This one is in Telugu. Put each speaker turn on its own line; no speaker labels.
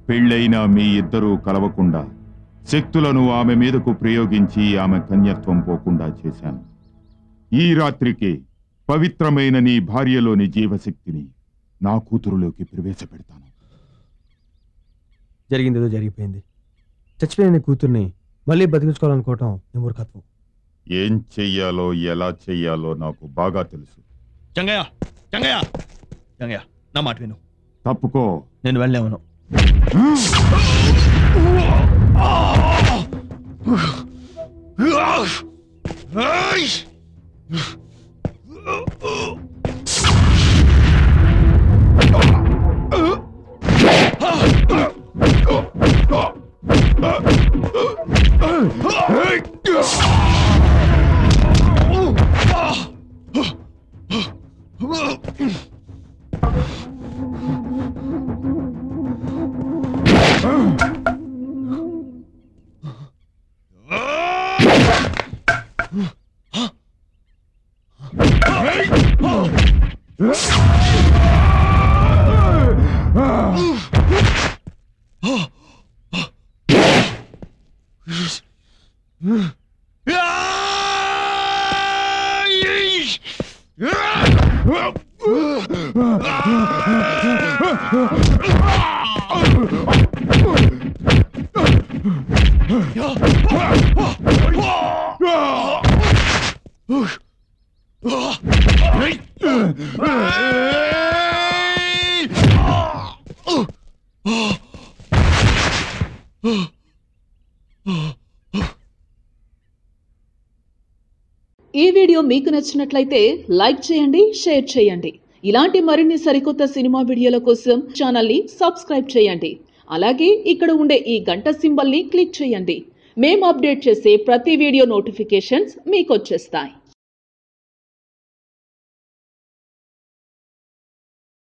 పెళ్ళైన మీ ఇద్దరూ కలవకుండా శక్తులను ఆమె మీదకు ప్రయోగించి ఆమె కన్యత్వం పోకుండా చేశాను. ఈ రాత్రికి పవిత్రమైన నీ భార్యలోని జీవశక్తిని నా కూతురులోకి ప్రవేశపెడతాను.
జరిగిందేదో జరిగిపోయింది. చచ్చిపోయిన కూతుర్ని మళ్ళీ బతికించుకోవాలనుకోవటం నీ మూర్ఖత్వం.
ఏం చెయ్యాలో ఎలా చెయ్యాలో నాకు బాగా తెలుసు.
జంగయ్య జంగయ్య జంగయ్య, నా మాట విను.
తప్పుకో.
నేను వెళ్ళేవను.
ఈ వీడియో మీకు నచ్చినట్లయితే లైక్ చేయండి, షేర్ చేయండి. ఇలాంటి మరిన్ని సరికొత్త సినిమా వీడియోల కోసం ఛానల్ని సబ్స్క్రైబ్ చేయండి. అలాగే ఇక్కడ ఉండే ఈ గంట సింబల్ని క్లిక్ చేయండి. మేము అప్డేట్ చేసే ప్రతి వీడియో నోటిఫికేషన్స్ మీకు వచ్చేస్తాయి.